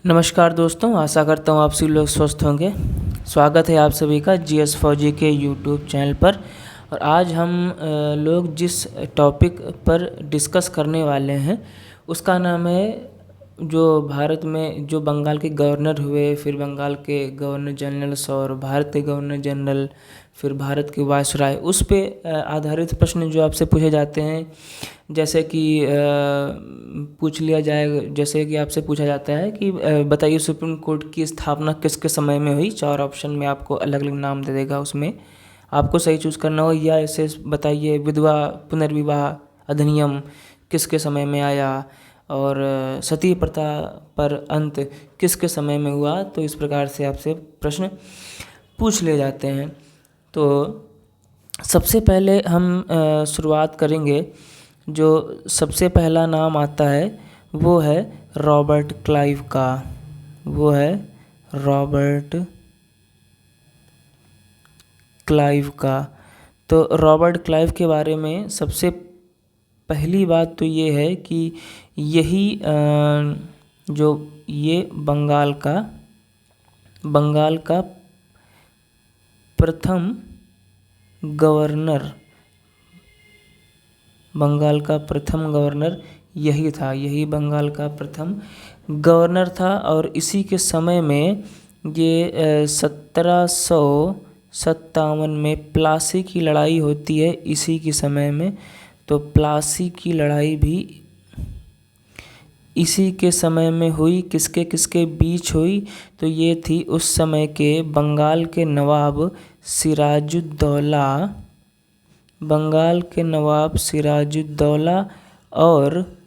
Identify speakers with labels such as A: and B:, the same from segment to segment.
A: नमस्कार दोस्तों, आशा करता हूँ आप सभी लोग स्वस्थ होंगे। स्वागत है आप सभी का जीएस फौजी के यूट्यूब चैनल पर। और आज हम लोग जिस टॉपिक पर डिस्कस करने वाले हैं उसका नाम है जो भारत में जो बंगाल के गवर्नर हुए, फिर बंगाल के गवर्नर जनरल्स और भारत के गवर्नर जनरल, फिर भारत के वायसराय, उस पे आधारित प्रश्न जो आपसे पूछे जाते हैं। जैसे कि पूछ लिया जाए, जैसे कि आपसे पूछा जाता है कि बताइए सुप्रीम कोर्ट की स्थापना किसके समय में हुई। 4 ऑप्शन में आपको अलग अलग नाम दे देगा, उसमें आपको सही चूज़ करना हो। या ऐसे बताइए विधवा पुनर्विवाह अधिनियम किसके समय में आया, और सती प्रथा पर अंत किसके समय में हुआ। तो इस प्रकार से आपसे प्रश्न पूछ लिए जाते हैं। तो सबसे पहले हम शुरुआत करेंगे। जो सबसे पहला नाम आता है वो है रॉबर्ट क्लाइव का। वो है रॉबर्ट क्लाइव का। तो रॉबर्ट क्लाइव के बारे में सबसे पहली बात तो ये है कि यही जो ये बंगाल का प्रथम गवर्नर, बंगाल का प्रथम गवर्नर यही था। यही बंगाल का प्रथम गवर्नर था। और इसी के समय में ये 1757 में प्लासी की लड़ाई होती है इसी के समय में। तो प्लासी की लड़ाई भी इसी के समय में हुई। किसके किसके बीच हुई? तो ये थी उस समय के बंगाल के नवाब सिराजुद्दौला, बंगाल के नवाब सिराजुद्दौला और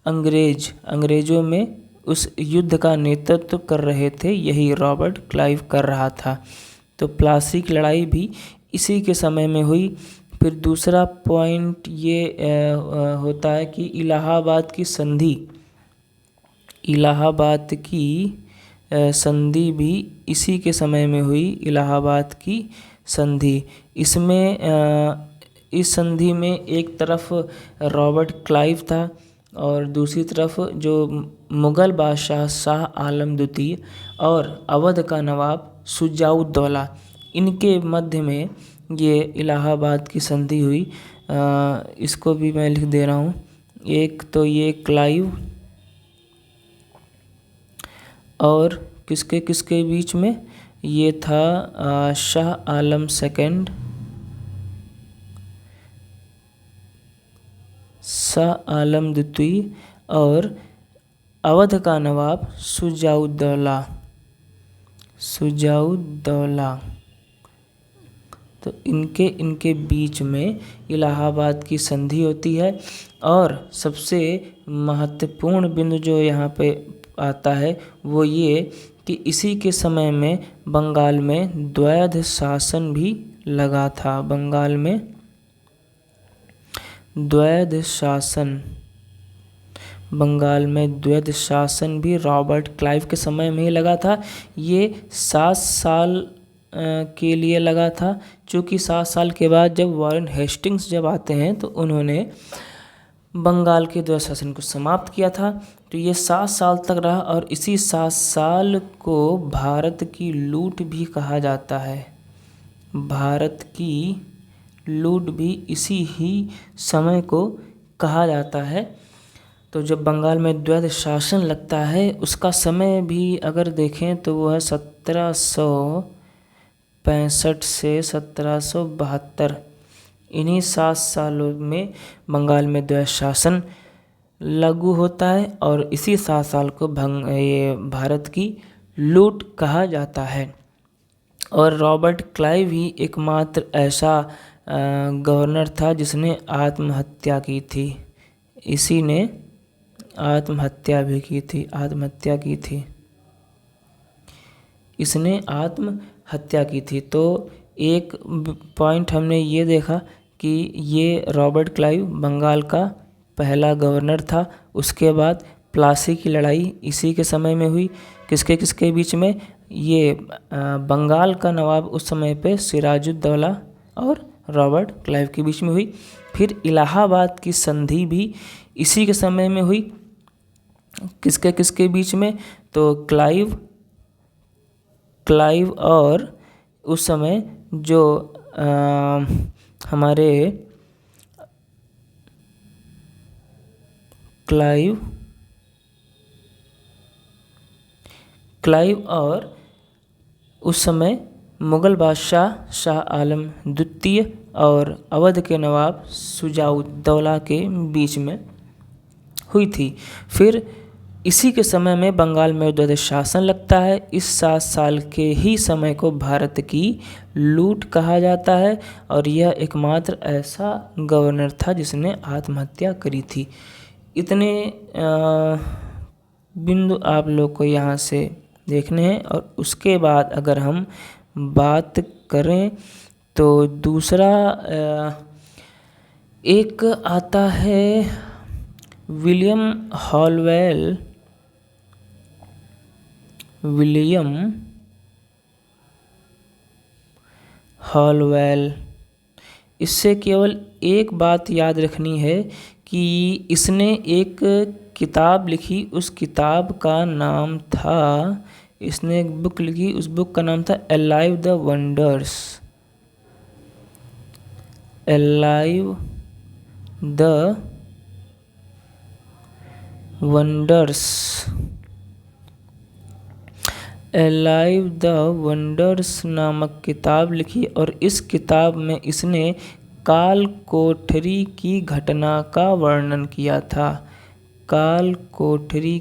A: अंग्रेज़ों में उस युद्ध का नेतृत्व कर रहे थे, यही रॉबर्ट क्लाइव कर रहा था। तो प्लासी की लड़ाई भी इसी के समय में हुई। फिर दूसरा पॉइंट ये होता है कि इलाहाबाद की संधि भी इसी के समय में हुई। इलाहाबाद की संधि, इसमें इस संधि में एक तरफ रॉबर्ट क्लाइव था और दूसरी तरफ जो मुग़ल बादशाह शाह आलम द्वितीय और अवध का नवाब शुजाउद्दौला, इनके मध्य में ये इलाहाबाद की संधि हुई। इसको भी मैं लिख दे रहा हूँ। एक तो ये क्लाइव और किसके किसके बीच में ये था शाह आलम सेकंड, शाह आलम द्वितीय और अवध का नवाब शुजाउद्दौला। तो इनके बीच में इलाहाबाद की संधि होती है। और सबसे महत्वपूर्ण बिंदु जो यहाँ पे आता है वो ये कि इसी के समय में बंगाल में द्वैध शासन भी लगा था। बंगाल में द्वैध शासन भी रॉबर्ट क्लाइव के समय में ही लगा था। ये 7 साल के लिए लगा था, क्योंकि 7 साल के बाद जब वॉरेन हेस्टिंग्स जब आते हैं तो उन्होंने बंगाल के द्वैध शासन को समाप्त किया था। तो ये 7 साल तक रहा और इसी 7 साल को भारत की लूट भी कहा जाता है। भारत की लूट भी इसी ही समय को कहा जाता है। तो जब बंगाल में द्वैध शासन लगता है उसका समय भी अगर देखें तो वो है 1765 से 1772। इन्हीं 7 सालों में बंगाल में द्वैध शासन लागू होता है और इसी 7 साल को ये भारत की लूट कहा जाता है। और रॉबर्ट क्लाइव ही एकमात्र ऐसा गवर्नर था जिसने आत्महत्या की थी। इसी ने आत्महत्या भी की थी। इसने आत्महत्या की थी। तो एक पॉइंट हमने ये देखा कि ये रॉबर्ट क्लाइव बंगाल का पहला गवर्नर था। उसके बाद प्लासी की लड़ाई इसी के समय में हुई। किसके किसके बीच में? ये बंगाल का नवाब उस समय पे सिराजुद्दौला और रॉबर्ट क्लाइव के बीच में हुई। फिर इलाहाबाद की संधि भी इसी के समय में हुई। किसके किसके बीच में? तो क्लाइव और उस समय जो हमारे क्लाइव और उस समय मुग़ल बादशाह शाह आलम द्वितीय और अवध के नवाब शुजाउद्दौला के बीच में हुई थी। फिर इसी के समय में बंगाल में द्वैध शासन लगता है। इस 7 साल के ही समय को भारत की लूट कहा जाता है और यह एकमात्र ऐसा गवर्नर था जिसने आत्महत्या करी थी। इतने बिंदु आप लोग को यहाँ से देखने हैं। और उसके बाद अगर हम बात करें तो दूसरा एक आता है विलियम हॉलवेल। इससे केवल एक बात याद रखनी है कि इसने एक किताब लिखी, उस किताब का नाम था, इसने एक बुक लिखी, उस बुक का नाम था अलाइव द वंडर्स नामक किताब लिखी। और इस किताब में इसने काल कोठरी की घटना का वर्णन किया था। काल कोठरी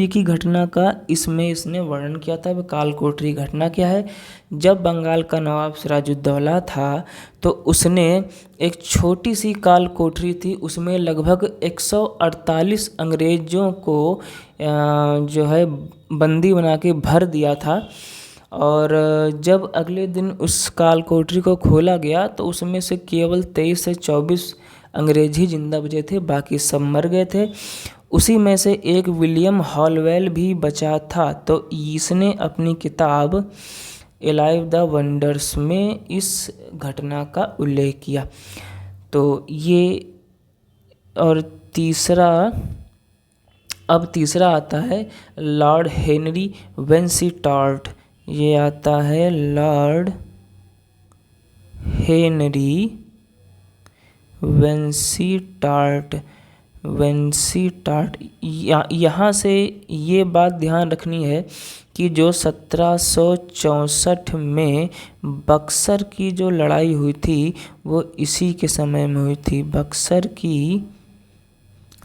A: की घटना का इसने वर्णन किया था। काल कोठरी घटना क्या है? जब बंगाल का नवाब सिराजुद्दौला था तो उसने एक छोटी सी काल कोठरी थी, उसमें लगभग 148 अंग्रेज़ों को जो है बंदी बना के भर दिया था। और जब अगले दिन उस काल कोठरी को खोला गया तो उसमें से केवल 23 से 24 अंग्रेज़ ही जिंदा बचे थे, बाकी सब मर गए थे। उसी में से एक विलियम हॉलवेल भी बचा था। तो इसने अपनी किताब अलाइव द वंडर्स में इस घटना का उल्लेख किया। तो ये, और तीसरा आता है लॉर्ड हेनरी वेंसीटार्ट। ये आता है लॉर्ड हेनरी वेंसीटार्ट। यहाँ से ये बात ध्यान रखनी है कि जो 1764 में बक्सर की जो लड़ाई हुई थी वो इसी के समय में हुई थी। बक्सर की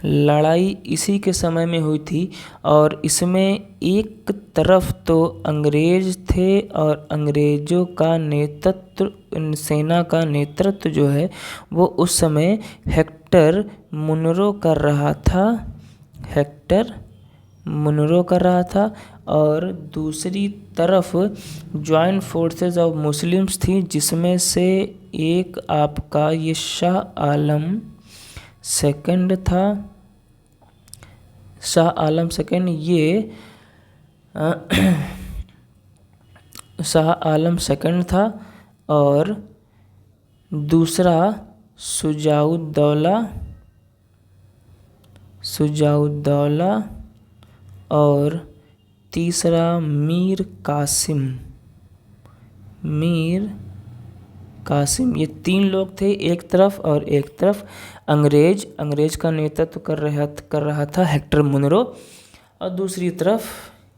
A: लड़ाई इसी के समय में हुई थी। और इसमें एक तरफ तो अंग्रेज थे और अंग्रेज़ों का नेतृत्व, सेना का नेतृत्व जो है वो उस समय हेक्टर मुनरो कर रहा था। और दूसरी तरफ जॉइंट फोर्सेस ऑफ मुस्लिम्स थी, जिसमें से एक आपका ये शाह आलम सेकंड था। शाह आलम सेकंड शाह आलम सेकंड था। और दूसरा शुजाउद्दौला और तीसरा मीर कासिम। ये 3 लोग थे, एक तरफ, और एक तरफ अंग्रेज का नेतृत्व कर रहा था हेक्टर मुनरो। और दूसरी तरफ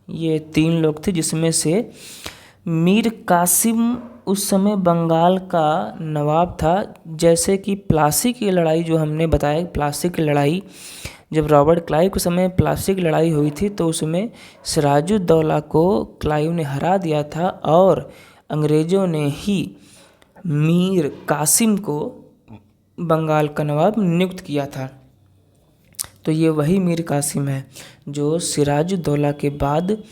A: ये 3 लोग थे, जिसमें से मीर कासिम उस समय बंगाल का नवाब था। जैसे कि प्लासी की लड़ाई जो हमने बताया, प्लासी की लड़ाई जब रॉबर्ट क्लाइव के समय प्लासी की लड़ाई हुई थी तो उसमें सिराजुद्दौला को क्लाइव ने हरा दिया था और अंग्रेज़ों ने ही मीर कासिम को बंगाल का नवाब नियुक्त किया था। तो ये वही मीर कासिम है जो सिराजुद्दौला के बाद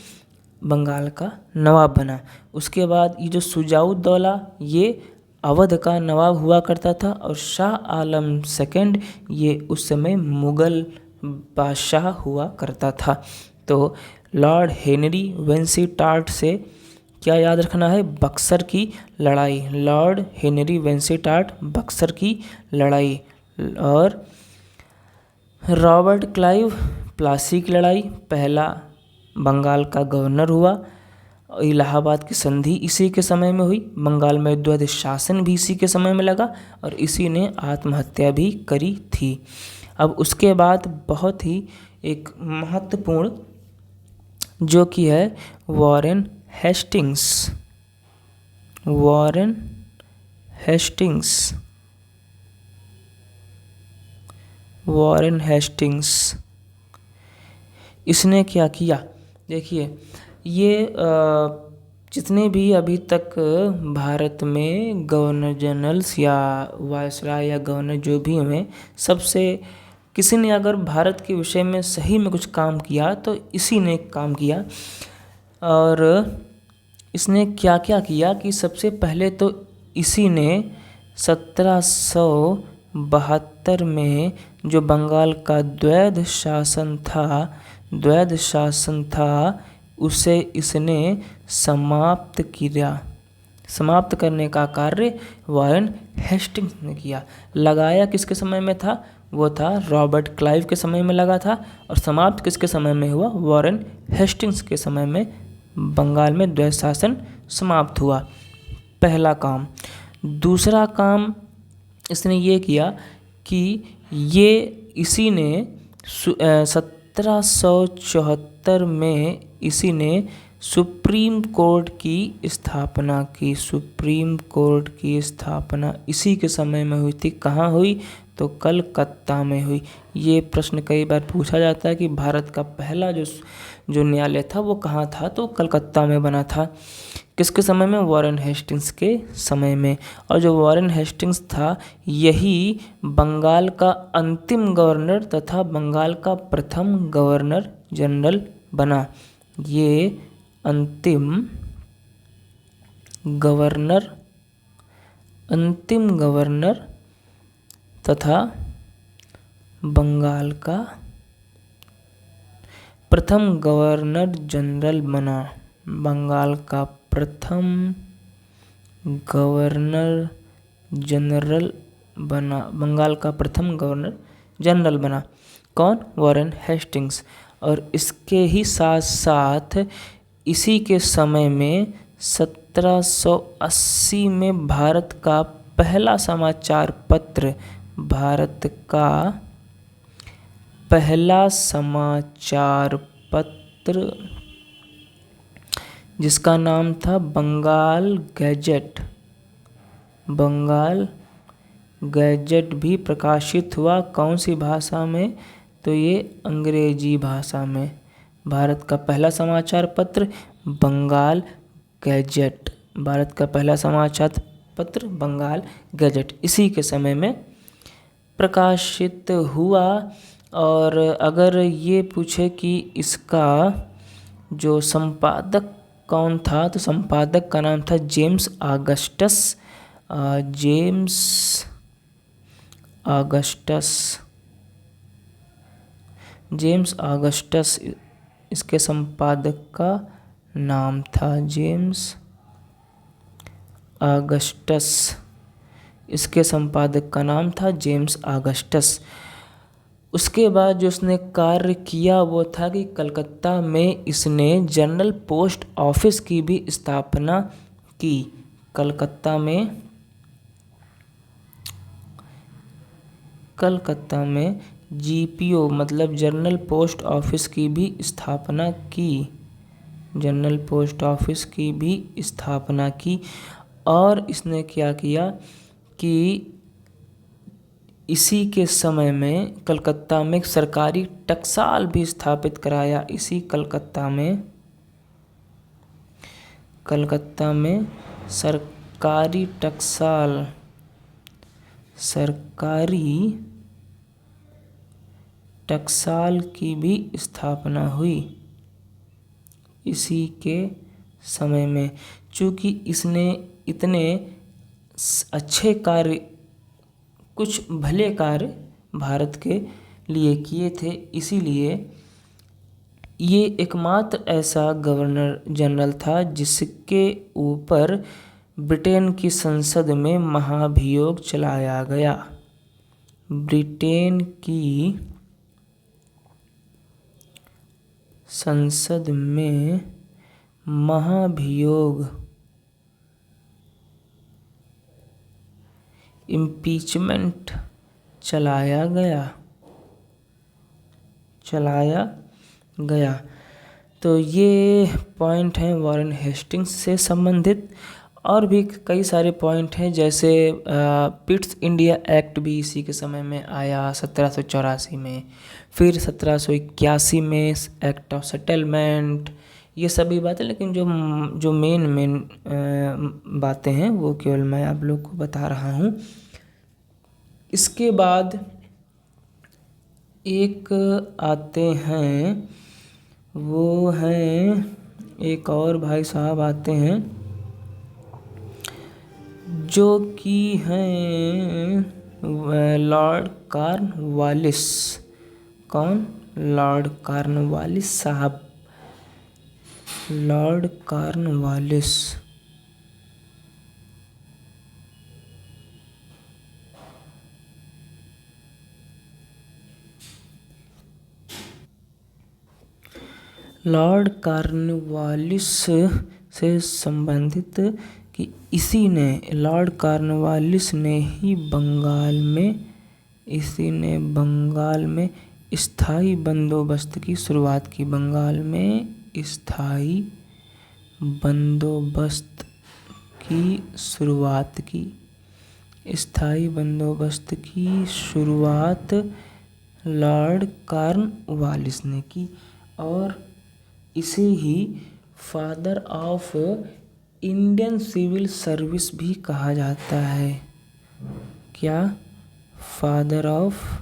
A: बंगाल का नवाब बना। उसके बाद ये जो शुजाउद्दौला ये अवध का नवाब हुआ करता था। और शाह आलम सेकंड ये उस समय मुग़ल बादशाह हुआ करता था। तो लॉर्ड हेनरी वेंसीटार्ट से क्या याद रखना है? बक्सर की लड़ाई। लॉर्ड हेनरी वेंसीटार्ट, बक्सर की लड़ाई। और रॉबर्ट क्लाइव प्लासी की लड़ाई, पहला बंगाल का गवर्नर हुआ। इलाहाबाद की संधि इसी के समय में हुई। बंगाल में द्वैध शासन भी इसी के समय में लगा और इसी ने आत्महत्या भी करी थी। अब उसके बाद बहुत ही एक महत्वपूर्ण जो कि है Warren Hastings. Warren Hastings Warren Hastings इसने क्या किया? देखिए, ये जितने भी अभी तक भारत में गवर्नर जनरल्स या वायसराय या गवर्नर जो भी हमें, सबसे किसी ने अगर भारत के विषय में सही में कुछ काम किया तो इसी ने काम किया। और इसने क्या क्या किया कि सबसे पहले तो इसी ने 1772 में जो बंगाल का द्वैध शासन था उसे इसने समाप्त किया। समाप्त करने का कार्य वॉरेन हेस्टिंग्स ने किया। लगाया किसके समय में था? वो था रॉबर्ट क्लाइव के समय में लगा था। और समाप्त किसके समय में हुआ? वॉरेन हेस्टिंग्स के समय में बंगाल में द्वैध शासन समाप्त हुआ। पहला काम। दूसरा काम इसने ये किया कि ये इसी ने 1774 में इसी ने सुप्रीम कोर्ट की स्थापना की। सुप्रीम कोर्ट की स्थापना इसी के समय में हुई थी। कहाँ हुई? तो कलकत्ता में हुई। ये प्रश्न कई बार पूछा जाता है कि भारत का पहला जो न्यायालय था वो कहाँ था? तो कलकत्ता में बना था। किसके समय में? वॉरेन हेस्टिंग्स के समय में। और जो वॉरेन हेस्टिंग्स था यही बंगाल का अंतिम गवर्नर तथा बंगाल का प्रथम गवर्नर जनरल बना। ये अंतिम गवर्नर तथा बंगाल का प्रथम गवर्नर जनरल बना। बंगाल का प्रथम गवर्नर जनरल बना। बंगाल का प्रथम गवर्नर जनरल बना। कौन? Warren Hastings. और इसके ही साथ साथ इसी के समय में 1780 में भारत का पहला समाचार पत्र, भारत का पहला समाचार पत्र जिसका नाम था बंगाल गैजेट। बंगाल गैजेट भी प्रकाशित हुआ। कौन सी भाषा में? तो ये अंग्रेजी भाषा में। भारत का पहला समाचार पत्र बंगाल गैजेट। भारत का पहला समाचार पत्र बंगाल गैजेट इसी के समय में प्रकाशित हुआ। और अगर ये पूछे कि इसका जो संपादक कौन था तो संपादक का नाम था जेम्स ऑगस्टस। जेम्स ऑगस्टस इसके संपादक का नाम था। जेम्स ऑगस्टस इसके संपादक का नाम था जेम्स ऑगस्टस। उसके बाद जो उसने कार्य किया वो था कि कलकत्ता में इसने जनरल पोस्ट ऑफिस की भी स्थापना की। कलकत्ता में जीपीओ मतलब जनरल पोस्ट ऑफिस की भी स्थापना की। जनरल पोस्ट ऑफिस की भी स्थापना की। और इसने क्या किया कि इसी के समय में कलकत्ता में सरकारी टकसाल भी स्थापित कराया। इसी कलकत्ता में सरकारी टकसाल की भी स्थापना हुई इसी के समय में। चूँकि इसने इतने अच्छे कार्य, कुछ भले कार्य भारत के लिए किए थे, इसीलिए ये एकमात्र ऐसा गवर्नर जनरल था जिसके ऊपर ब्रिटेन की संसद में महाभियोग चलाया गया। ब्रिटेन की संसद में महाभियोग इम्पीचमेंट चलाया गया। तो ये पॉइंट हैं वॉरेन हेस्टिंग्स से संबंधित। और भी कई सारे पॉइंट हैं, जैसे पिट्स इंडिया एक्ट भी इसी के समय में आया 1784 में। फिर 1781 में एक्ट ऑफ सेटलमेंट, ये सभी बातें। लेकिन जो मेन बातें हैं वो केवल मैं आप लोग को बता रहा हूँ। इसके बाद एक आते हैं, वो हैं एक और भाई साहब आते हैं जो कि हैं लॉर्ड कॉर्नवालिस। कौन? लॉर्ड कॉर्नवालिस साहब। लॉर्ड कॉर्नवालिस लॉर्ड कॉर्नवालिस से संबंधित कि लॉर्ड कॉर्नवालिस ने ही बंगाल में स्थायी बंदोबस्त की शुरुआत की। बंगाल में स्थायी बंदोबस्त की शुरुआत लॉर्ड कॉर्नवालिस ने की। और इसे ही father of Indian civil service भी कहा जाता है। क्या? Father of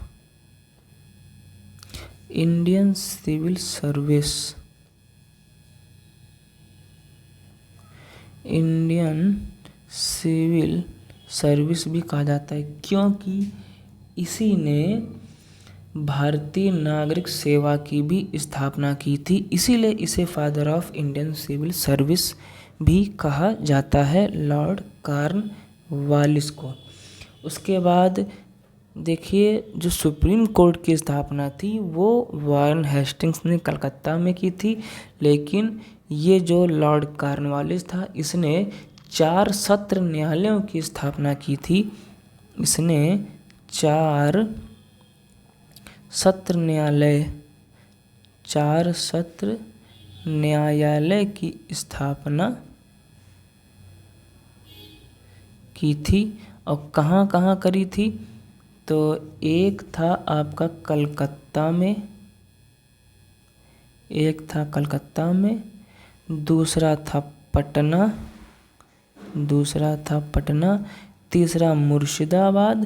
A: Indian civil service भी कहा जाता है, क्योंकि इसी ने भारतीय नागरिक सेवा की भी स्थापना की थी। इसीलिए इसे father of Indian civil service भी कहा जाता है, लॉर्ड कॉर्नवालिस को। उसके बाद देखिए, जो सुप्रीम कोर्ट की स्थापना थी वो वॉरेन हेस्टिंग्स ने कलकत्ता में की थी। लेकिन ये जो लॉर्ड कॉर्नवालिस था, इसने 4 सत्र न्यायालयों की स्थापना की थी। इसने 4 सत्र न्यायालय की स्थापना की थी। और कहाँ कहाँ करी थी? तो एक था आपका कलकत्ता में, दूसरा था पटना, तीसरा मुर्शिदाबाद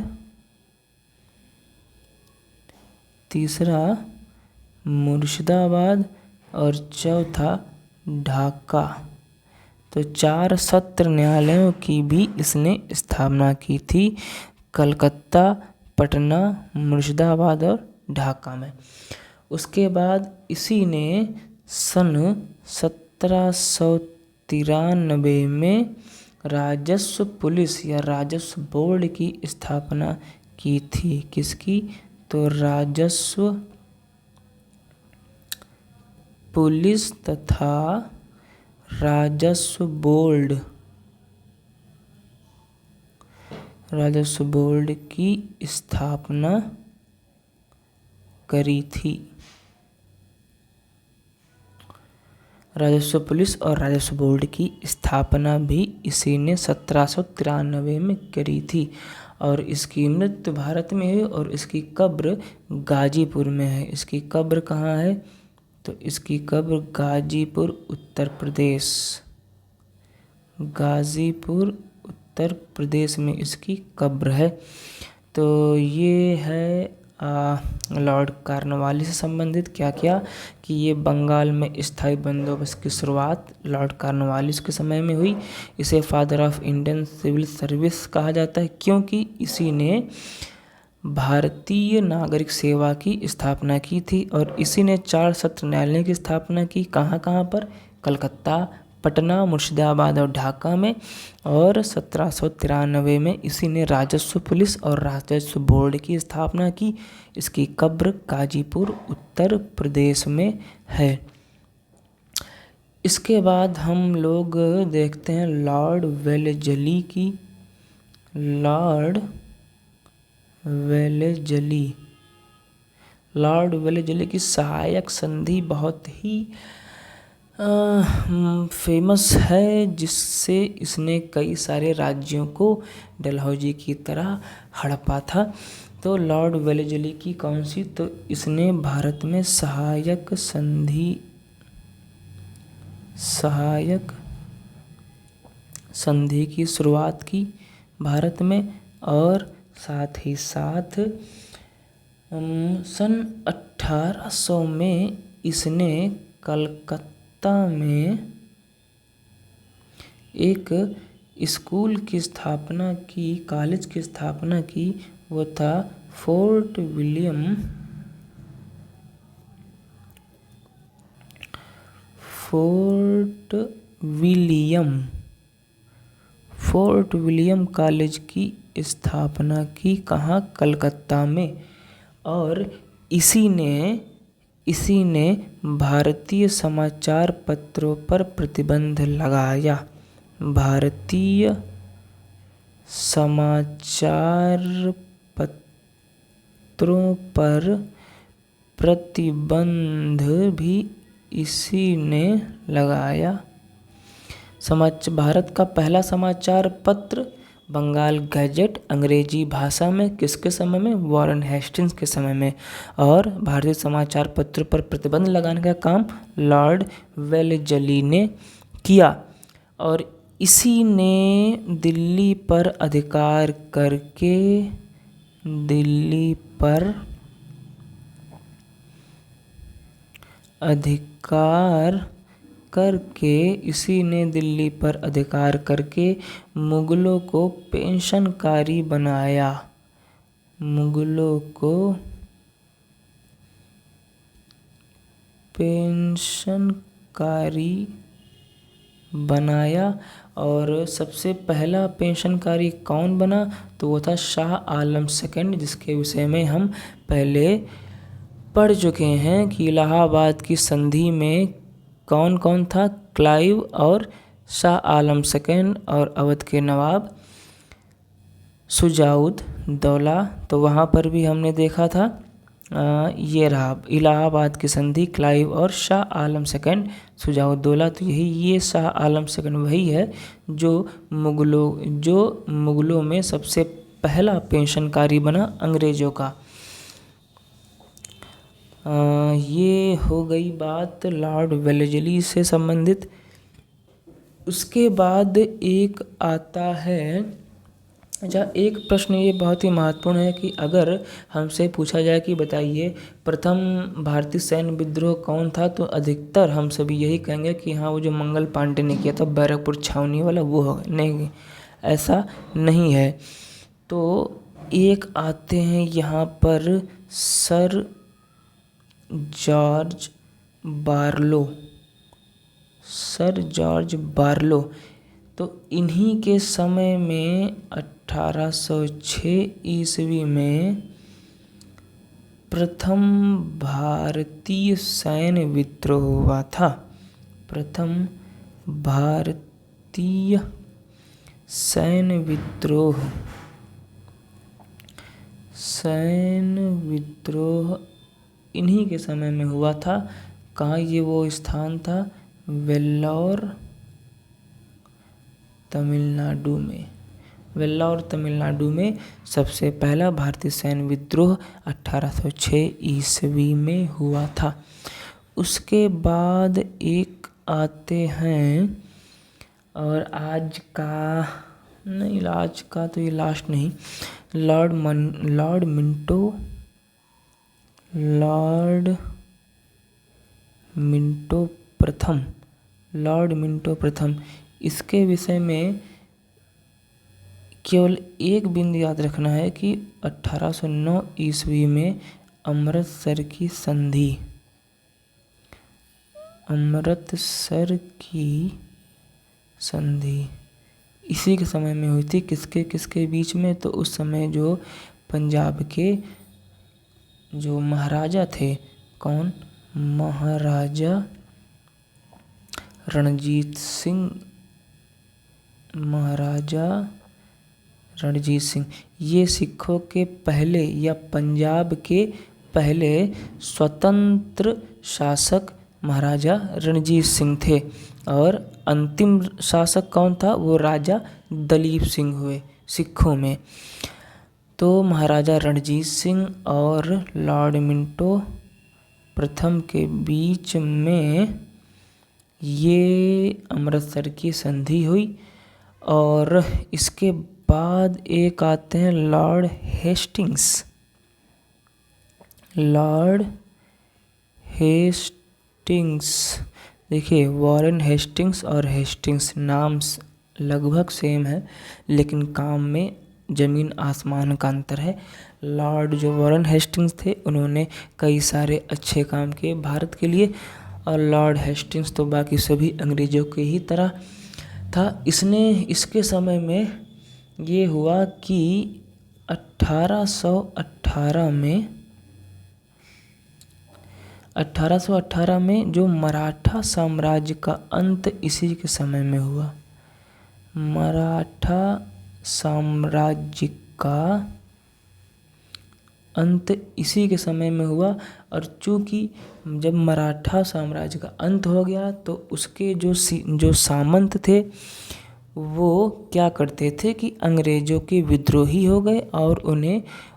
A: और चौथा ढाका। तो 4 सत्र न्यायालयों की भी इसने स्थापना की थी, कलकत्ता, पटना, मुर्शिदाबाद और ढाका में। उसके बाद इसी ने सन 1793 में राजस्व पुलिस या राजस्व बोर्ड की स्थापना की थी। किसकी? तो राजस्व पुलिस तथा राजस्व बोर्ड की स्थापना करी थी। राजस्व पुलिस और राजस्व बोर्ड की स्थापना भी इसी ने 1793 में करी थी। और इसकी मृत्यु भारत में है और इसकी कब्र गाजीपुर में है। इसकी कब्र कहाँ है? तो इसकी कब्र गाजीपुर, उत्तर प्रदेश में इसकी कब्र है। तो ये है लॉर्ड कॉर्नवालिस से संबंधित क्या कि ये बंगाल में स्थायी बंदोबस्त की शुरुआत लॉर्ड कॉर्नवालिस के समय में हुई। इसे father of Indian civil Service कहा जाता है, क्योंकि इसी ने भारतीय नागरिक सेवा की स्थापना की थी। और इसी ने 4 सत्र न्यायालय की स्थापना की। कहाँ पर? कलकत्ता, पटना, मुर्शिदाबाद और ढाका में। और 1793 में इसी ने राजस्व पुलिस और राजस्व बोर्ड की स्थापना की। इसकी कब्र गाजीपुर, उत्तर प्रदेश में है। इसके बाद हम लोग देखते हैं लॉर्ड वेलेस्ली की। लॉर्ड वेलेस्ली की सहायक संधि बहुत ही फेमस है, जिससे इसने कई सारे राज्यों को डलहौजी की तरह हड़पा था। तो लॉर्ड वेलेस्ली की कौन सी, तो इसने भारत में सहायक संधि की शुरुआत की भारत में। और साथ ही साथ सन 1800 में इसने कलकत्ता में एक स्कूल की स्थापना की, कॉलेज की स्थापना की। वो था फोर्ट विलियम कॉलेज की स्थापना की, कहाँ, कलकत्ता में। और इसी ने भारतीय समाचार पत्रों पर प्रतिबंध लगाया। भारतीय समाचार पत्रों पर प्रतिबंध भी इसी ने लगाया। भारत का पहला समाचार पत्र बंगाल गैजेट अंग्रेजी भाषा में किसके समय में, वॉरेन हेस्टिंग्स के समय में। और भारतीय समाचार पत्र पर प्रतिबंध लगाने का काम लॉर्ड वेलेस्ली ने किया। और इसी ने दिल्ली पर अधिकार करके मुगलों को पेंशनकारी बनाया। और सबसे पहला पेंशनकारी कौन बना, तो वो था शाह आलम सेकंड, जिसके विषय में हम पहले पढ़ चुके हैं कि इलाहाबाद की संधि में कौन कौन था, क्लाइव और शाह आलम सेकंड और अवध के नवाब शुजाउद्दौला। तो वहाँ पर भी हमने देखा था ये रहा इलाहाबाद की संधि, क्लाइव और शाह आलम सेकंड, शुजाउद्दौला। तो ये शाह आलम सेकंड वही है जो मुगलों में सबसे पहला पेंशनकारी बना अंग्रेजों का। ये हो गई बात लॉर्ड वेलेस्ली से संबंधित। उसके बाद एक आता है, एक प्रश्न ये बहुत ही महत्वपूर्ण है कि अगर हमसे पूछा जाए कि बताइए प्रथम भारतीय सैन्य विद्रोह कौन था, तो अधिकतर हम सभी यही कहेंगे कि हाँ, वो जो मंगल पांडे ने किया था बैरकपुर छावनी वाला, वो होगा। नहीं, ऐसा नहीं है। तो एक आते हैं यहाँ पर सर जॉर्ज बार्लो। तो इन्हीं के समय में 1806 ईस्वी में प्रथम भारतीय सैन्य विद्रोह हुआ था। प्रथम भारतीय सैन्य विद्रोह इन्हीं के समय में हुआ था। कहाँ ये वो स्थान था, वेल्लोर तमिलनाडु में सबसे पहला भारतीय सैन्य विद्रोह 1806 ईस्वी में हुआ था। उसके बाद एक आते हैं, और आज का तो ये लास्ट नहीं, लॉर्ड मिंटो प्रथम। इसके विषय में केवल एक बिंदु याद रखना है कि 1809 ईस्वी में अमृतसर की संधि इसी के समय में हुई थी। किसके किसके बीच में? तो उस समय जो पंजाब के जो महाराजा थे, कौन? महाराजा रणजीत सिंह, महाराजा रणजीत सिंह, ये सिखों के पहले या पंजाब के पहले स्वतंत्र शासक महाराजा रणजीत सिंह थे। और अंतिम शासक कौन था? वो राजा दलीप सिंह हुए सिखों में। तो महाराजा रणजीत सिंह और लॉर्ड मिंटो प्रथम के बीच में ये अमृतसर की संधि हुई। और इसके बाद एक आते हैं लॉर्ड हेस्टिंग्स। लॉर्ड हेस्टिंग्स, देखिए वॉरेन हेस्टिंग्स और हेस्टिंग्स नाम लगभग सेम है, लेकिन काम में ज़मीन आसमान का अंतर है। लॉर्ड जो वॉरेन हेस्टिंग्स थे, उन्होंने कई सारे अच्छे काम किए भारत के लिए, और लॉर्ड हेस्टिंग्स तो बाकी सभी अंग्रेज़ों के ही तरह था। इसके समय में ये हुआ कि 1818 में जो मराठा साम्राज्य का अंत इसी के समय में हुआ। मराठा साम्राज्य का अंत इसी के समय में हुआ। और चूँकि जब मराठा साम्राज्य का अंत हो गया तो उसके जो सामंत थे वो क्या करते थे कि अंग्रेज़ों के विद्रोही हो गए और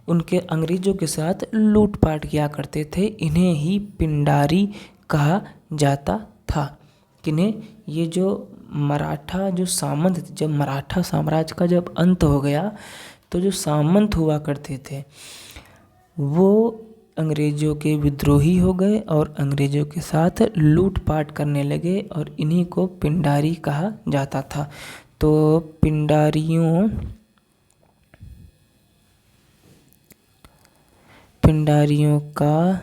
A: उनके अंग्रेज़ों के साथ लूटपाट किया करते थे। इन्हें ही पिंडारी कहा जाता था। किन्हें? ये जो मराठा जो सामंत थे, जब मराठा साम्राज्य का जब अंत हो गया तो जो सामंत हुआ करते थे वो अंग्रेज़ों के विद्रोही हो गए और अंग्रेज़ों के साथ लूटपाट करने लगे, और इन्हीं को पिंडारी कहा जाता था। तो पिंडारियों का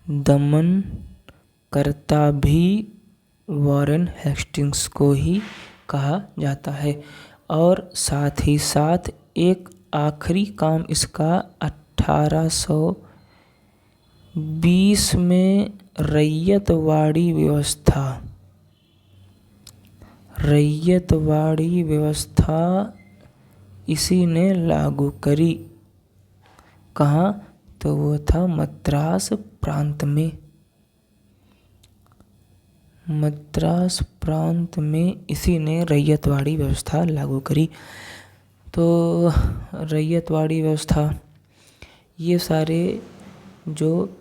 A: दमन करता भी वॉरेन हेस्टिंग्स को ही कहा जाता है। और साथ ही साथ एक आखिरी काम इसका 1820 में रैयतवाड़ी व्यवस्था इसी ने लागू करी। कहाँ? तो वो था मद्रास प्रांत में इसी ने रैयतवाड़ी व्यवस्था लागू करी। तो रैयतवाड़ी व्यवस्था, ये सारे जो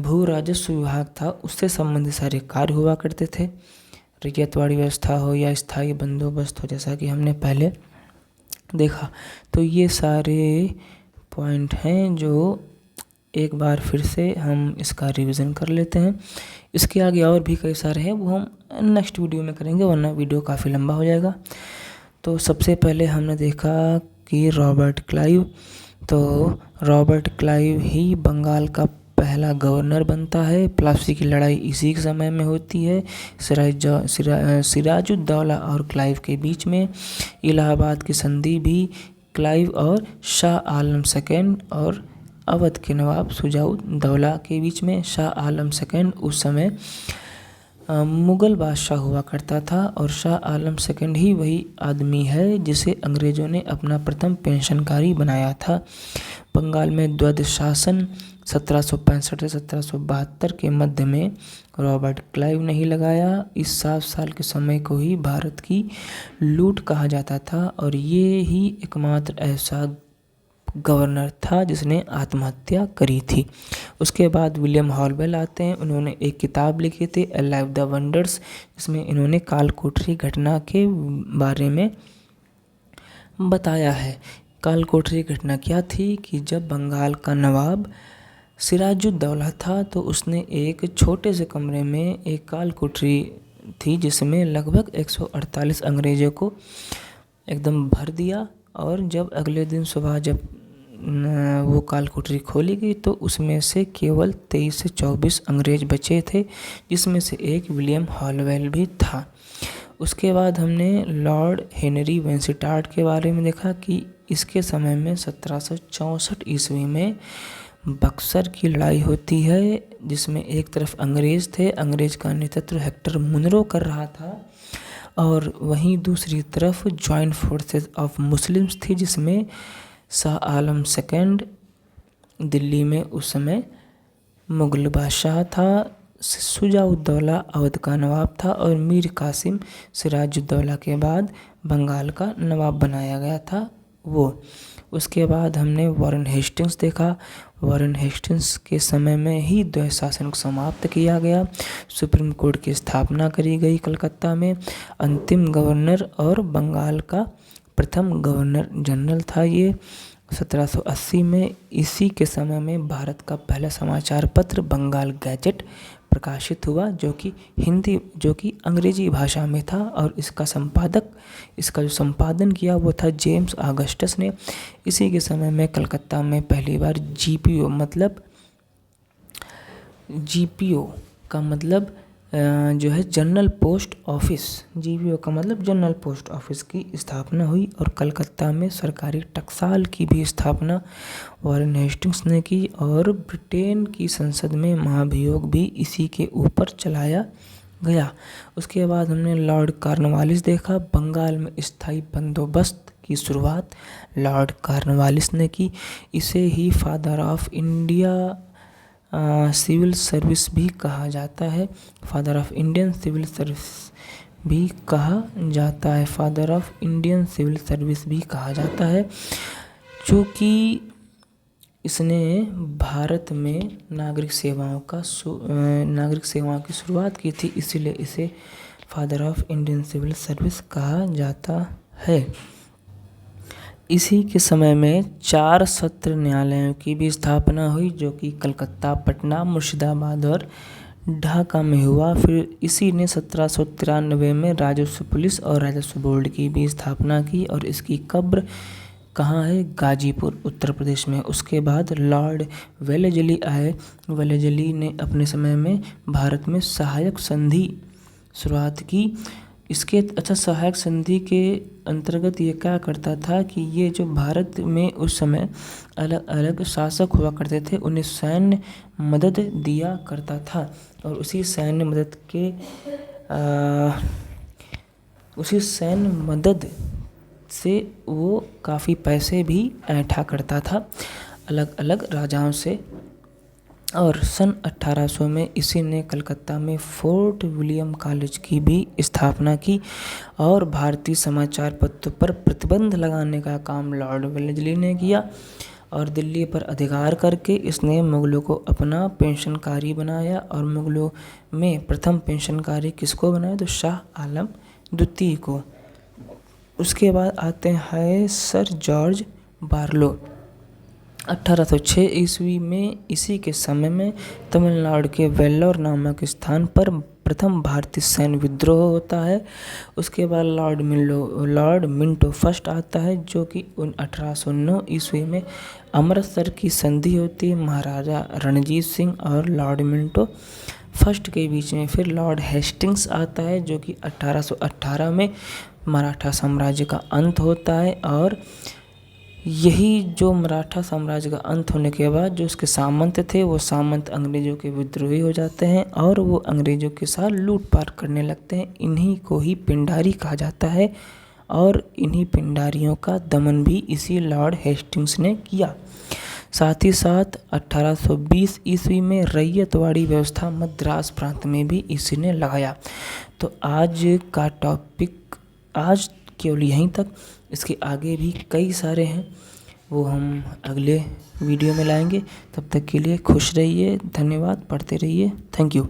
A: भू राजस्व विभाग था उससे संबंधित सारे कार्य हुआ करते थे। रैयतवाड़ी व्यवस्था हो या स्थायी बंदोबस्त हो, जैसा कि हमने पहले देखा। तो ये सारे पॉइंट हैं जो एक बार फिर से हम इसका रिवीजन कर लेते हैं। इसके आगे और भी कई सारे हैं, वो हम नेक्स्ट वीडियो में करेंगे, वरना वीडियो काफ़ी लंबा हो जाएगा। तो सबसे पहले हमने देखा कि रॉबर्ट क्लाइव। तो रॉबर्ट क्लाइव ही बंगाल का पहला गवर्नर बनता है। प्लासी की लड़ाई इसी के समय में होती है, सिराजुद्दौला और क्लाइव के बीच में। इलाहाबाद की संधि भी क्लाइव और शाह आलम सेकेंड और अवध के नवाब शुजाउद्दौला के बीच में। शाह आलम सेकेंड उस समय मुग़ल बादशाह हुआ करता था, और शाह आलम सेकेंड ही वही आदमी है जिसे अंग्रेज़ों ने अपना प्रथम पेंशनकारी बनाया था। बंगाल में द्वंद्व शासन 1765 से 1772 के मध्य में रॉबर्ट क्लाइव ने ही लगाया। इस 7 साल के समय को ही भारत की लूट कहा जाता था, और ये ही एकमात्र ऐसा गवर्नर था जिसने आत्महत्या करी थी। उसके बाद विलियम हॉलवेल आते हैं। उन्होंने एक किताब लिखी थी ए लाइफ द वंडर्स, जिसमें इन्होंने कालकोठरी घटना के बारे में बताया है। कालकोठरी घटना क्या थी कि जब बंगाल का नवाब सिराजुद्दौला था तो उसने एक छोटे से कमरे में एक कालकोठरी थी जिसमें लगभग 148 अंग्रेज़ों को एकदम भर दिया। और जब अगले दिन सुबह जब वो कालकोठरी खोली गई तो उसमें से केवल 23 से 24 अंग्रेज़ बचे थे, जिसमें से एक विलियम हॉलवेल भी था। उसके बाद हमने लॉर्ड हेनरी वेंसिटार्ट के बारे में देखा कि इसके समय में 1764 ईस्वी में बक्सर की लड़ाई होती है, जिसमें एक तरफ अंग्रेज़ थे, अंग्रेज़ का नेतृत्व हेक्टर मुनरो कर रहा था, और वहीं दूसरी तरफ जॉइंट फोर्सेस ऑफ मुस्लिम्स थी, जिसमें शाह आलम सेकंड दिल्ली में उस समय मुग़ल बादशाह था, शुजा-उद-दौला अवध का नवाब था, और मीर कासिम सिराजुद्दौला के बाद बंगाल का नवाब बनाया गया था वो। उसके बाद हमने वॉरेन हेस्टिंग्स देखा। वॉरेन हेस्टिंग्स के समय में ही द्वैध शासन को समाप्त किया गया, सुप्रीम कोर्ट की स्थापना करी गई कलकत्ता में। अंतिम गवर्नर और बंगाल का प्रथम गवर्नर जनरल था ये 1780 में। इसी के समय में भारत का पहला समाचार पत्र बंगाल गैजेट प्रकाशित हुआ, जो कि अंग्रेजी भाषा में था, और इसका जो संपादन किया वो था जेम्स ऑगस्टस ने। इसी के समय में कलकत्ता में पहली बार जीपीओ का मतलब जो है जनरल पोस्ट ऑफिस, जीपीओ का मतलब जनरल पोस्ट ऑफिस की स्थापना हुई, और कलकत्ता में सरकारी टकसाल की भी स्थापना वॉरेन हेस्टिंग्स ने की, और ब्रिटेन की संसद में महाभियोग भी इसी के ऊपर चलाया गया। उसके बाद हमने लॉर्ड कॉर्नवालिस देखा। बंगाल में स्थायी बंदोबस्त की शुरुआत लॉर्ड कॉर्नवालिस ने की। इसे ही father of India civil service भी कहा जाता है, father of Indian civil service भी कहा जाता है, father of Indian civil service भी कहा जाता है, चूँकि इसने भारत में नागरिक सेवाओं की शुरुआत की थी, इसीलिए इसे father of Indian civil Service कहा जाता है। इसी के समय में 4 सत्र न्यायालयों की भी स्थापना हुई, जो कि कलकत्ता, पटना, मुर्शिदाबाद और ढाका में हुआ। फिर इसी ने 1793 में राजस्व पुलिस और राजस्व बोर्ड की भी स्थापना की, और इसकी कब्र कहाँ है? गाजीपुर, उत्तर प्रदेश में। उसके बाद लॉर्ड वेलेस्ली आए। वेलेस्ली ने अपने समय में भारत में सहायक संधि शुरुआत की। सहायक संधि के अंतर्गत ये क्या करता था कि ये जो भारत में उस समय अलग अलग शासक हुआ करते थे, उन्हें सैन्य मदद दिया करता था, और उसी सैन्य मदद से वो काफ़ी पैसे भी ऐंठा करता था अलग अलग राजाओं से। और सन 1800 में इसी ने कलकत्ता में फोर्ट विलियम कॉलेज की भी स्थापना की, और भारतीय समाचार पत्रों पर प्रतिबंध लगाने का काम लॉर्ड वेलेस्ली ने किया, और दिल्ली पर अधिकार करके इसने मुगलों को अपना पेंशनकारी बनाया, और मुगलों में प्रथम पेंशनकारी किसको बनाया? तो शाह आलम द्वितीय को। उसके बाद आते हैं सर जॉर्ज बार्लो। 1806 ईस्वी में इसी के समय में तमिलनाडु के वेल्लोर नामक स्थान पर प्रथम भारतीय सैन्य विद्रोह होता है। उसके बाद लॉर्ड मिंटो फर्स्ट आता है, जो कि 1809 ईस्वी में अमृतसर की संधि होती है महाराजा रणजीत सिंह और लॉर्ड मिंटो फर्स्ट के बीच में। फिर लॉर्ड हेस्टिंग्स आता है, जो कि 1818 में मराठा साम्राज्य का अंत होता है, और यही जो मराठा साम्राज्य का अंत होने के बाद जो उसके सामंत थे, वो सामंत अंग्रेज़ों के विद्रोही हो जाते हैं, और वो अंग्रेज़ों के साथ लूटपाट करने लगते हैं। इन्हीं को ही पिंडारी कहा जाता है, और इन्हीं पिंडारियों का दमन भी इसी लॉर्ड हेस्टिंग्स ने किया। साथ ही साथ 1820 ईस्वी में रैयतवाड़ी व्यवस्था मद्रास प्रांत में भी इसी ने लगाया। तो आज का टॉपिक आज केवल यहीं तक, इसके आगे भी कई सारे हैं, वो हम अगले वीडियो में लाएंगे। तब तक के लिए खुश रहिए, धन्यवाद, पढ़ते रहिए, थैंक यू।